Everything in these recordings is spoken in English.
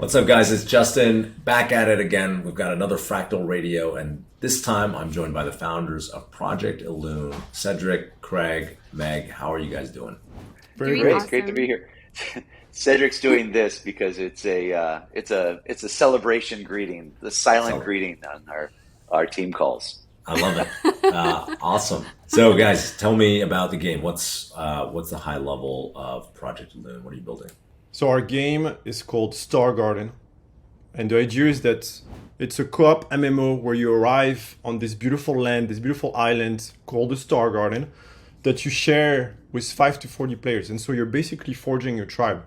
What's up, guys? It's Justin back at it again. We've got another Fractal Radio, and this time I'm joined by the founders of Project Illune, Cedric, Craig, Meg. How are you guys doing? Very Doing good. Great to be awesome. here. Cedric's doing this because it's a celebration greeting, the silent So greeting on our team calls. I love it. Awesome. So, guys, tell me about the game. What's the high level of Project Illune? What are you building? So our game is called Star Garden, and the idea is that it's a co-op MMO where you arrive on this beautiful land, this beautiful island called the Star Garden, that you share with 5 to 40 players. And so you're basically forging your tribe.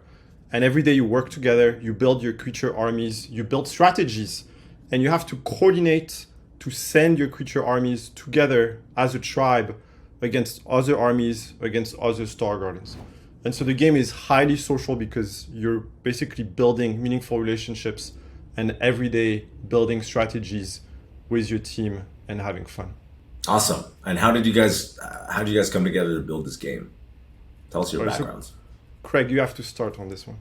And every day you work together, you build your creature armies, you build strategies, and you have to coordinate to send your creature armies together as a tribe against other armies, against other Star Gardens. And so the game is highly social because you're basically building meaningful relationships and every day building strategies with your team and having fun. Awesome. And how did you guys come together to build this game? Tell us your All right, so backgrounds. Craig, you have to start on this one.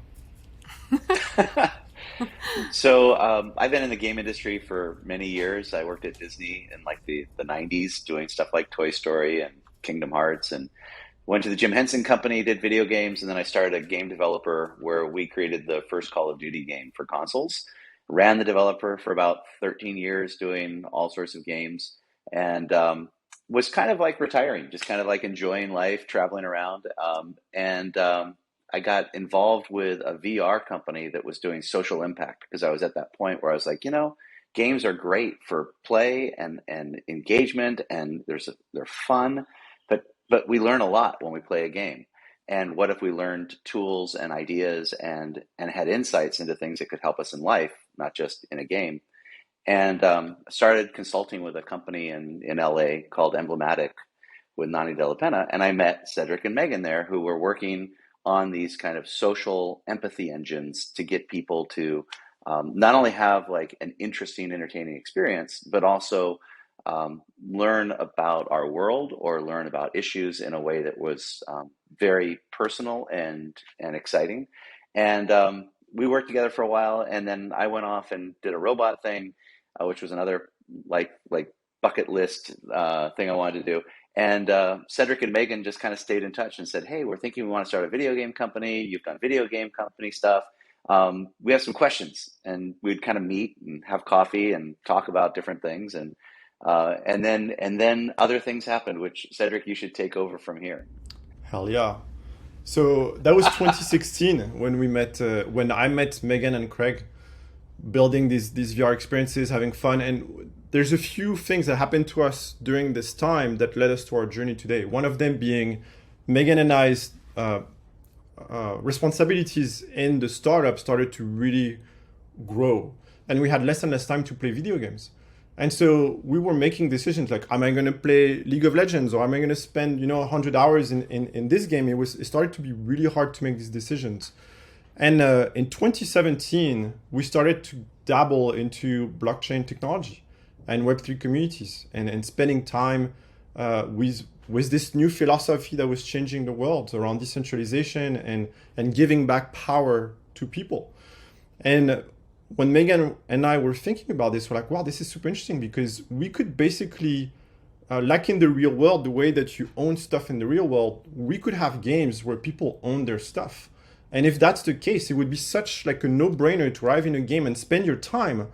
So I've been in the game industry for many years. I worked at Disney in like the 90s doing stuff like Toy Story and Kingdom Hearts and went to the Jim Henson Company, did video games, and then I started a game developer where we created the first Call of Duty game for consoles. Ran the developer for about 13 years doing all sorts of games and was kind of like retiring, just kind of like enjoying life, traveling around. And I got involved with a VR company that was doing social impact because I was at that point where I was like, games are great for play and engagement and they're fun, but we learn a lot when we play a game. And what if we learned tools and ideas and had insights into things that could help us in life, not just in a game? And started consulting with a company in LA called Emblematic with Nani De La Pena, and I met Cedric and Megan there, who were working on these kind of social empathy engines to get people to not only have like an interesting, entertaining experience, but also learn about our world or learn about issues in a way that was very personal and exciting. And we worked together for a while, and then I went off and did a robot thing, which was another like bucket list thing I wanted to do. And Cedric and Megan just kind of stayed in touch and said, "Hey, we're thinking we want to start a video game company. You've done video game company stuff. We have some questions." And we'd kind of meet and have coffee and talk about different things. And then other things happened, which Cedric, you should take over from here. Hell yeah. So that was 2016 when we met, when I met Megan and Craig building these VR experiences, having fun. And there's a few things that happened to us during this time that led us to our journey today. One of them being Megan and I's responsibilities in the startup started to really grow, and we had less and less time to play video games. And so we were making decisions like, am I going to play League of Legends or am I going to spend 100 hours in this game? It started to be really hard to make these decisions. And in 2017, we started to dabble into blockchain technology and Web3 communities and spending time with this new philosophy that was changing the world around decentralization and giving back power to people. And when Megan and I were thinking about this, we're like, wow, this is super interesting because we could basically, like in the real world, the way that you own stuff in the real world, we could have games where people own their stuff. And if that's the case, it would be such like a no-brainer to arrive in a game and spend your time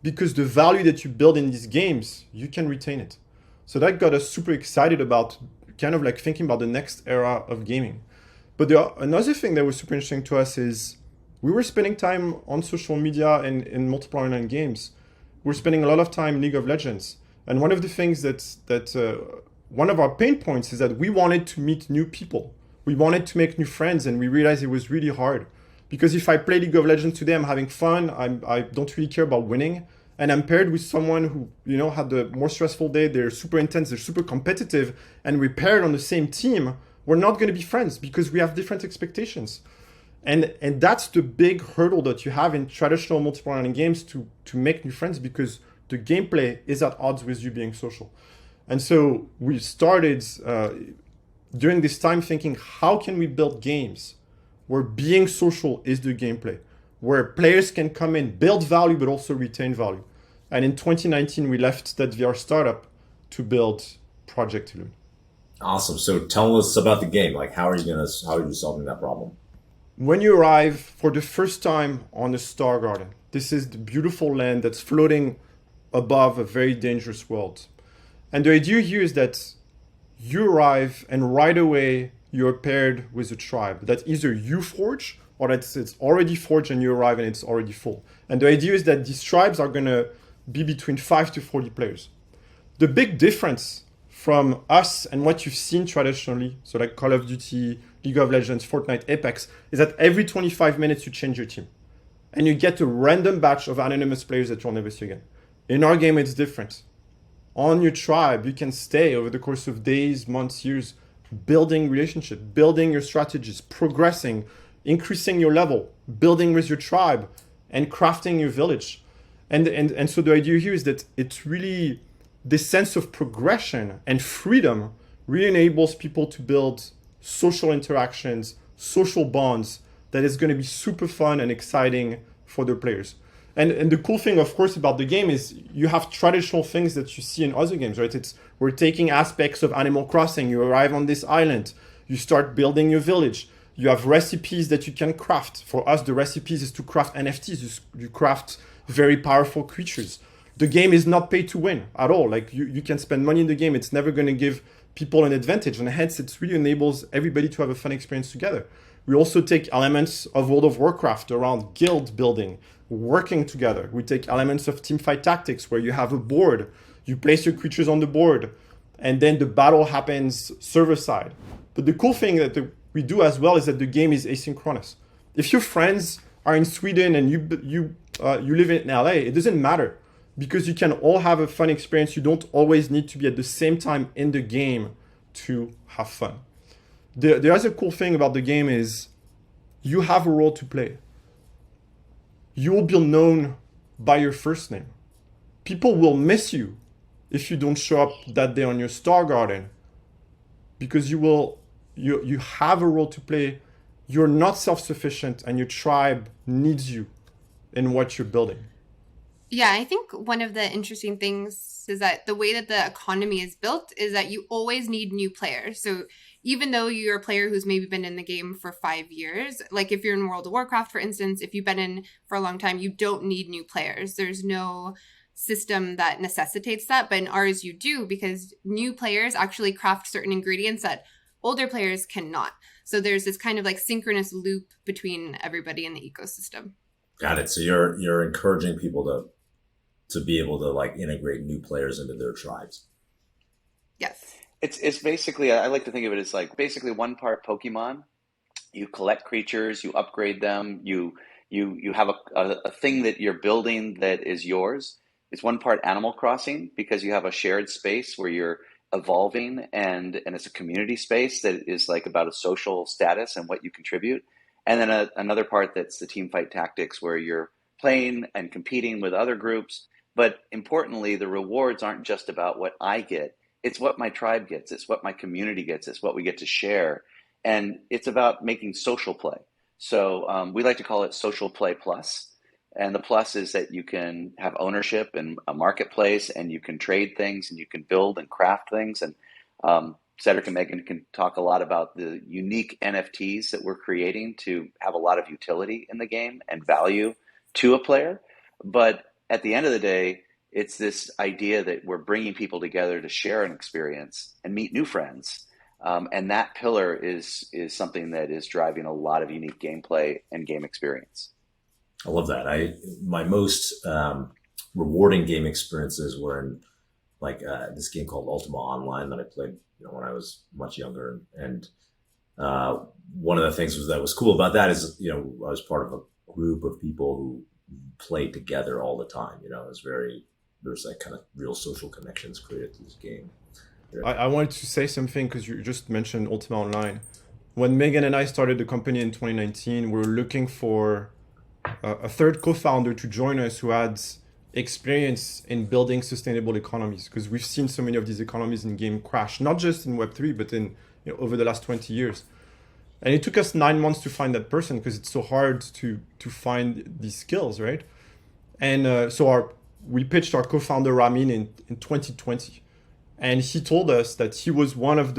because the value that you build in these games, you can retain it. So that got us super excited about kind of like thinking about the next era of gaming. But another thing that was super interesting to us is we were spending time on social media and in multiple online games. We're spending a lot of time in League of Legends. And one of the things one of our pain points is that we wanted to meet new people. We wanted to make new friends, and we realized it was really hard. Because if I play League of Legends today, I'm having fun. I don't really care about winning. And I'm paired with someone who, had the more stressful day. They're super intense. They're super competitive. And we're paired on the same team. We're not going to be friends because we have different expectations. And that's the big hurdle that you have in traditional multiplayer online games to make new friends because the gameplay is at odds with you being social. And so we started during this time thinking, how can we build games where being social is the gameplay, where players can come in, build value, but also retain value. And in 2019, we left that VR startup to build Project Elune. Awesome. So tell us about the game. Like, how are you solving that problem? When you arrive for the first time on a star garden, this is the beautiful land that's floating above a very dangerous world. And the idea here is that you arrive and right away you're paired with a tribe that either you forge or that it's already forged and you arrive and it's already full. And the idea is that these tribes are going to be between 5 to 40 players. The big difference from us and what you've seen traditionally, so like Call of Duty, League of Legends, Fortnite, Apex, is that every 25 minutes you change your team. And you get a random batch of anonymous players that you'll never see again. In our game, it's different. On your tribe, you can stay over the course of days, months, years, building relationships, building your strategies, progressing, increasing your level, building with your tribe, and crafting your village. And so the idea here is that it's really this sense of progression and freedom really enables people to build social interactions, social bonds that is going to be super fun and exciting for the players. And the cool thing, of course, about the game is you have traditional things that you see in other games, right? We're taking aspects of Animal Crossing. You arrive on this island, you start building your village. You have recipes that you can craft. For us, the recipes is to craft NFTs. You craft very powerful creatures. The game is not pay to win at all. Like you can spend money in the game. It's never going to give people an advantage. And hence, it really enables everybody to have a fun experience together. We also take elements of World of Warcraft around guild building, working together. We take elements of teamfight tactics where you have a board, you place your creatures on the board, and then the battle happens server side. But the cool thing that we do as well is that the game is asynchronous. If your friends are in Sweden and you live in LA, it doesn't matter because you can all have a fun experience. You don't always need to be at the same time in the game to have fun. The other cool thing about the game is you have a role to play. You will be known by your first name. People will miss you if you don't show up that day on your star garden because you have a role to play. You're not self-sufficient and your tribe needs you in what you're building. Yeah, I think one of the interesting things is that the way that the economy is built is that you always need new players. So even though you're a player who's maybe been in the game for 5 years, like if you're in World of Warcraft, for instance, if you've been in for a long time, you don't need new players. There's no system that necessitates that. But in ours, you do, because new players actually craft certain ingredients that older players cannot. So there's this kind of like synchronous loop between everybody in the ecosystem. Got it. So you're encouraging people to be able to like integrate new players into their tribes. Yes. It's basically, I like to think of it as like basically one part Pokemon. You collect creatures, you upgrade them, you have a thing that you're building that is yours. It's one part Animal Crossing because you have a shared space where you're evolving and it's a community space that is like about a social status and what you contribute. And then another part that's the teamfight tactics where you're playing and competing with other groups. But importantly, the rewards aren't just about what I get. It's what my tribe gets. It's what my community gets. It's what we get to share. And it's about making social play. So we like to call it social play plus. And the plus is that you can have ownership in a marketplace and you can trade things and you can build and craft things. And Cedric and Megan can talk a lot about the unique NFTs that we're creating to have a lot of utility in the game and value to a player. But at the end of the day, it's this idea that we're bringing people together to share an experience and meet new friends. And that pillar is something that is driving a lot of unique gameplay and game experience. I love that. My most rewarding game experiences were in like this game called Ultima Online that I played when I was much younger. And one of the things that was cool about that is, I was part of a group of people who played together all the time. There's like kind of real social connections created through this game. I wanted to say something because you just mentioned Ultima Online. When Megan and I started the company in 2019, we were looking for a third co-founder to join us who had experience in building sustainable economies, because we've seen so many of these economies in game crash, not just in Web3, but in over the last 20 years. And it took us 9 months to find that person because it's so hard to find these skills, right? And we pitched our co-founder Ramin in 2020, and he told us that he was one of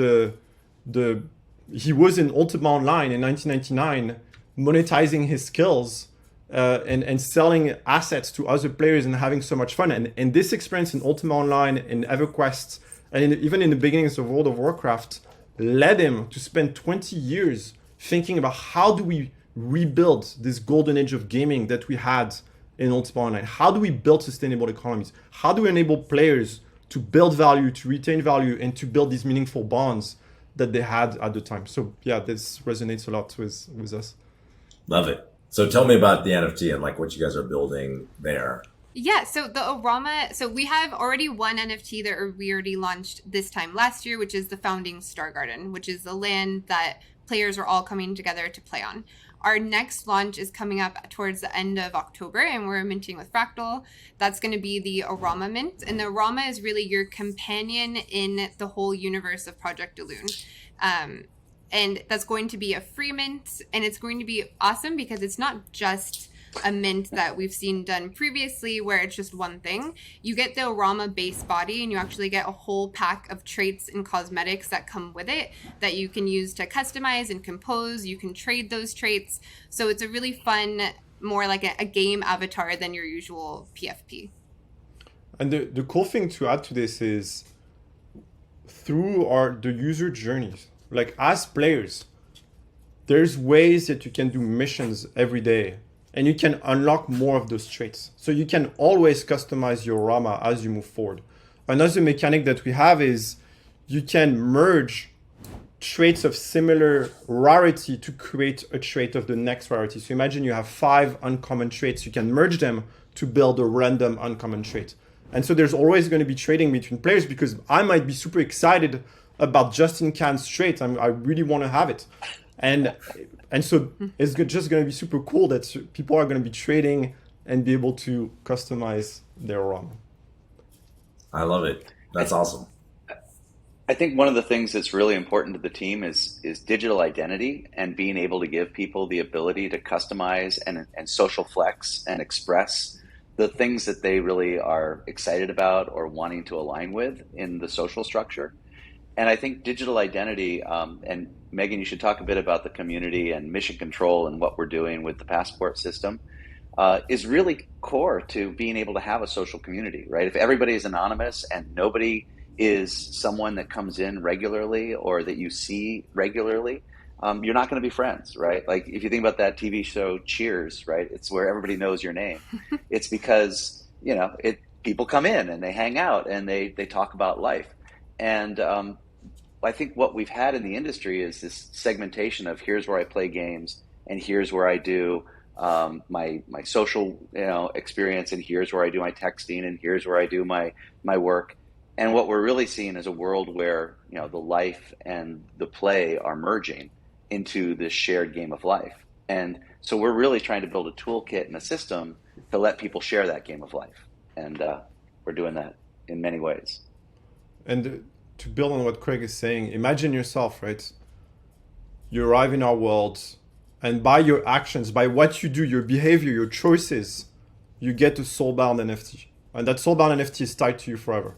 he was in Ultima Online in 1999, monetizing his skills and selling assets to other players and having so much fun. And this experience in Ultima Online, in EverQuest, and even in the beginnings of World of Warcraft, led him to spend 20 years thinking about how do we rebuild this golden age of gaming that we had in Ultima Online? How do we build sustainable economies? How do we enable players to build value, to retain value, and to build these meaningful bonds that they had at the time? So yeah, this resonates a lot with us. Love it. So tell me about the NFT and like what you guys are building there. Yeah, so the Orama, so we have already one NFT that we already launched this time last year, which is the Founding Star Garden, which is the land that players are all coming together to play on. Our next launch is coming up towards the end of October, and we're minting with Fractal. That's going to be the Orama mint. And the Orama is really your companion in the whole universe of Project Elune. And that's going to be a free mint, and it's going to be awesome because it's not just a mint that we've seen done previously where it's just one thing. You get the Orama base body, and you actually get a whole pack of traits and cosmetics that come with it that you can use to customize and compose. You can trade those traits. So it's a really fun, more like a game avatar than your usual PFP. And the cool thing to add to this is through the user journeys, like as players, there's ways that you can do missions every day and you can unlock more of those traits. So you can always customize your Orama as you move forward. Another mechanic that we have is you can merge traits of similar rarity to create a trait of the next rarity. So imagine you have 5 uncommon traits. You can merge them to build a random uncommon trait. And so there's always going to be trading between players because I might be super excited about Justin Can's trait. I really want to have it. And so it's just going to be super cool that people are going to be trading and be able to customize their Orama. I love it. That's awesome. I think one of the things that's really important to the team is digital identity and being able to give people the ability to customize and social flex and express the things that they really are excited about or wanting to align with in the social structure. And I think digital identity, and Megan, you should talk a bit about the community and mission control and what we're doing with the passport system, is really core to being able to have a social community, right? If everybody is anonymous and nobody is someone that comes in regularly or that you see regularly, you're not going to be friends, right? Like if you think about that TV show Cheers, right? It's where everybody knows your name. It's because, people come in and they hang out and they talk about life. And I think what we've had in the industry is this segmentation of here's where I play games and here's where I do my social experience, and here's where I do my texting, and here's where I do my work. And what we're really seeing is a world where the life and the play are merging into this shared game of life. And so we're really trying to build a toolkit and a system to let people share that game of life. And we're doing that in many ways. And to build on what Craig is saying, imagine yourself, right? You arrive in our world, and by your actions, by what you do, your behavior, your choices, you get a soulbound NFT. And that soulbound NFT is tied to you forever.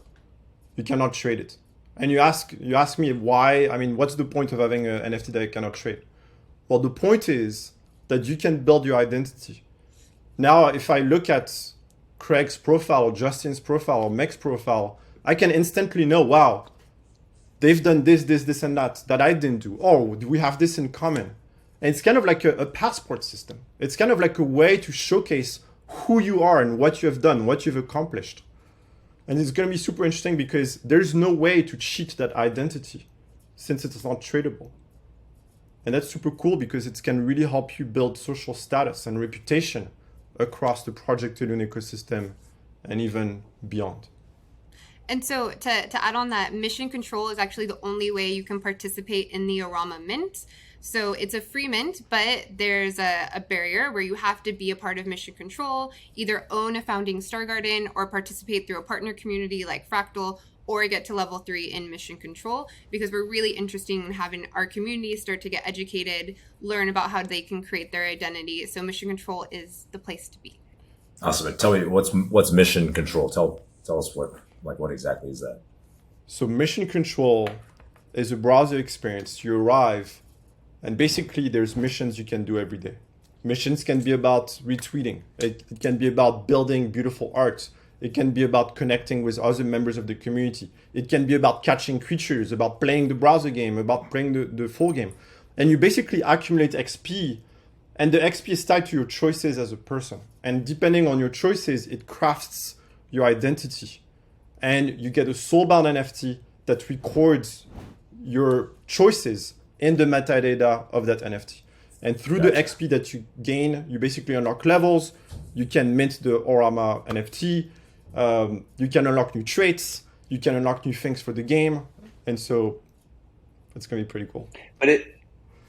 You cannot trade it. And you ask me why, what's the point of having an NFT that you cannot trade? Well, the point is that you can build your identity. Now, if I look at Craig's profile or Justin's profile or Meg's profile, I can instantly know, wow, they've done this, and that I didn't do. Oh, we have this in common. And it's kind of like a passport system. It's kind of like a way to showcase who you are and what you have done, what you've accomplished. And it's going to be super interesting because there's no way to cheat that identity since it's not tradable. And that's super cool because it can really help you build social status and reputation across the Project Elune ecosystem and even beyond. And so to add on that, mission control is actually the only way you can participate in the Orama Mint. So it's a free mint, but there's a barrier where you have to be a part of mission control, either own a founding Star Garden or participate through a partner community like Fractal, or get to level 3 in mission control, because we're really interested in having our community start to get educated, learn about how they can create their identity. So mission control is the place to be. Awesome. Tell me what's mission control. Tell us what exactly is that? So mission control is a browser experience. You arrive, and basically there's missions you can do every day. Missions can be about retweeting. It can be about building beautiful art. It can be about connecting with other members of the community. It can be about catching creatures, about playing the browser game, about playing the full game. And you basically accumulate XP, and the XP is tied to your choices as a person. And depending on your choices, it crafts your identity. And you get a soulbound NFT that records your choices in the metadata of that NFT. And through the XP that you gain, you basically unlock levels. You can mint the Orama NFT. You can unlock new traits. You can unlock new things for the game. And so it's going to be pretty cool.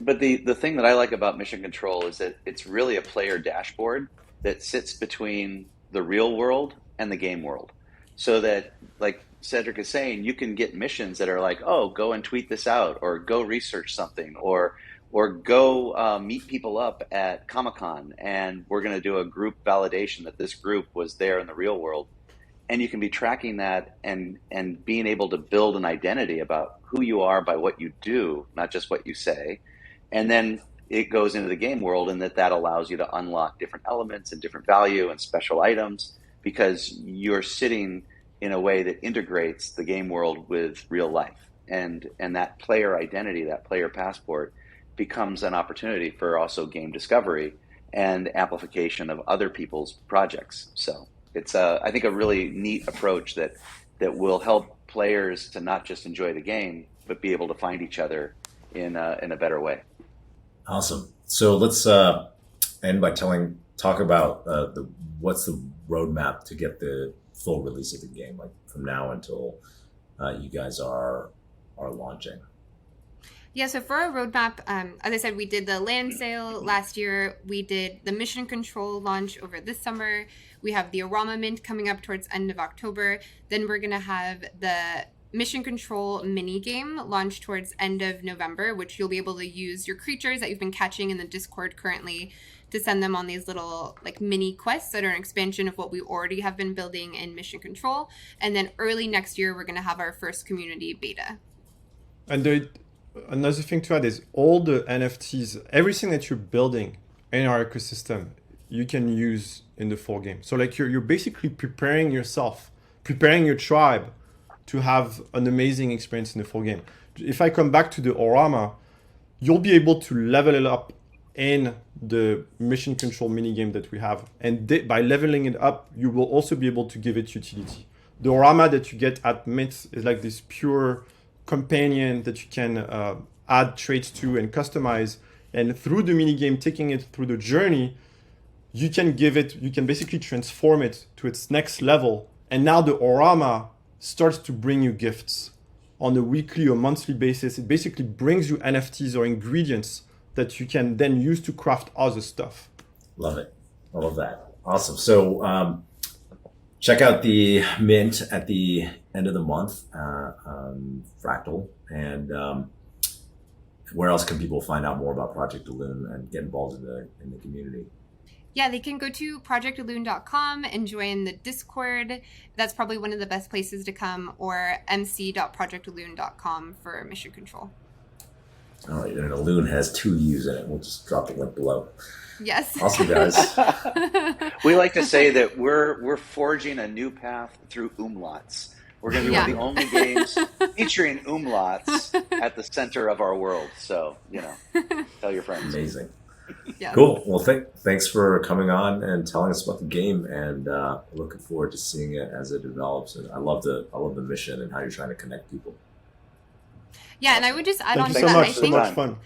But the thing that I like about Mission Control is that it's really a player dashboard that sits between the real world and the game world. So that, like Cedric is saying, you can get missions that are like, oh, go and tweet this out, or go research something, or go meet people up at Comic-Con, and we're going to do a group validation that this group was there in the real world. And you can be tracking that and being able to build an identity about who you are by what you do, not just what you say. And then it goes into the game world, and that allows you to unlock different elements and different value and special items, because you're sitting in a way that integrates the game world with real life. And that player identity, that player passport, becomes an opportunity for also game discovery and amplification of other people's projects. So it's, I think, a really neat approach that will help players to not just enjoy the game, but be able to find each other in a better way. Awesome. So let's end by talk about what's the roadmap to get the full release of the game, like from now until you guys are launching. Yeah, so for our roadmap, as I said, we did the land sale last year. We did the mission control launch over this summer. We have the Orama Mint coming up towards end of October. Then we're going to have the mission control mini game launch towards end of November, which you'll be able to use your creatures that you've been catching in the Discord currently to send them on these little like mini quests that are an expansion of what we already have been building in mission control. And then early next year, we're going to have our first community beta. And another thing to add is all the NFTs, everything that you're building in our ecosystem, you can use in the full game. So like you're basically preparing yourself, preparing your tribe to have an amazing experience in the full game. If I come back to the Orama, you'll be able to level it up in the mission control minigame that we have. And by leveling it up, you will also be able to give it utility. The Orama that you get at Mint is like this pure companion that you can add traits to and customize. And through the minigame, taking it through the journey, you can basically transform it to its next level. And now the Orama starts to bring you gifts on a weekly or monthly basis. It basically brings you NFTs or ingredients that you can then use to craft other stuff. Love it. I love that. Awesome. So check out the Mint at the end of the month, Fractal. And where else can people find out more about Project Elune and get involved in the community? Yeah, they can go to projectelune.com and join the Discord. That's probably one of the best places to come, or mc.projectelune.com for mission control. All right, and Elune has 2 U's in it. We'll just drop the link below. Yes. Awesome, guys. We like to say that we're forging a new path through umlauts. We're going to be one of the only games featuring umlauts at the center of our world. So, tell your friends. Amazing. Yeah. Cool. Well, thanks for coming on and telling us about the game, and looking forward to seeing it as it develops. And I love the mission and how you're trying to connect people. Yeah, and I would just add on to Thank you that. so much. So much fun.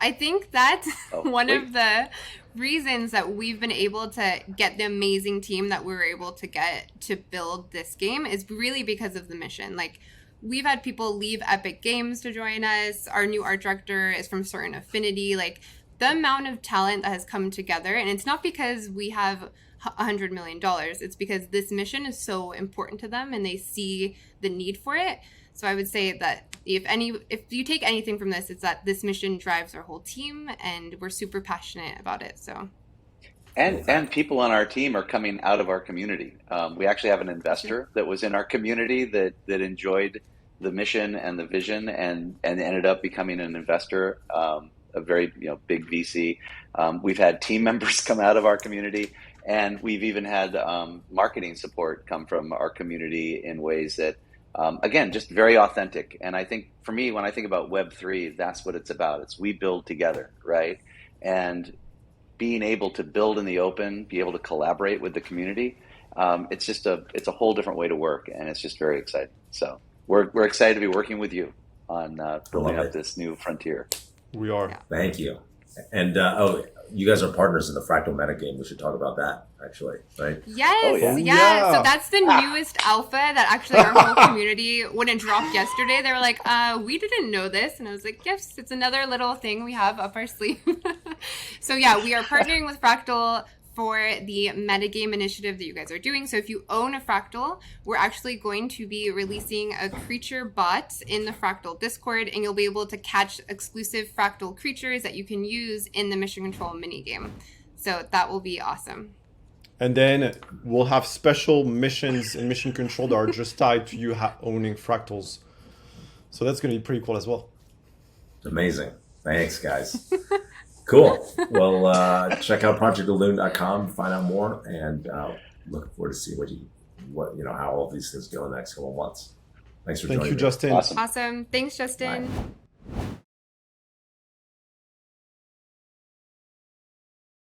I think that one of the reasons that we've been able to get the amazing team that we were able to get to build this game is really because of the mission. Like, we've had people leave Epic Games to join us. Our new art director is from Certain Affinity. Like, the amount of talent that has come together, and it's not because we have $100 million. It's because this mission is so important to them and they see the need for it. So I would say that if you take anything from this, it's that this mission drives our whole team and we're super passionate about it. So. And people on our team are coming out of our community. We actually have an investor that was in our community that enjoyed the mission and the vision and ended up becoming an investor, a very big VC. We've had team members come out of our community, and we've even had marketing support come from our community in ways that, again, just very authentic. And I think for me, when I think about Web3, that's what it's about. It's we build together, right? And being able to build in the open, be able to collaborate with the community, it's a whole different way to work, and it's just very exciting. So we're excited to be working with you on building up this new frontier. We are. Yeah. Thank you. And you guys are partners in the Fractal metagame. We should talk about that, actually, right? Yes, Oh, yeah. yeah. So that's the newest alpha that actually our whole community, when it dropped yesterday, they were like, we didn't know this. And I was like, yes, it's another little thing we have up our sleeve. So yeah, we are partnering with Fractal for the metagame initiative that you guys are doing. So if you own a Fractal, we're actually going to be releasing a creature bot in the Fractal Discord, and you'll be able to catch exclusive Fractal creatures that you can use in the Mission Control minigame. So that will be awesome. And then we'll have special missions in Mission Control that are just tied to you owning Fractals. So that's going to be pretty cool as well. Amazing. Thanks, guys. Cool. Well, check out projectaloon.com to find out more, and looking forward to see how all these things go in the next couple of months. Thanks for joining Thank you, me. Justin. Awesome. Awesome. Thanks, Justin. Bye.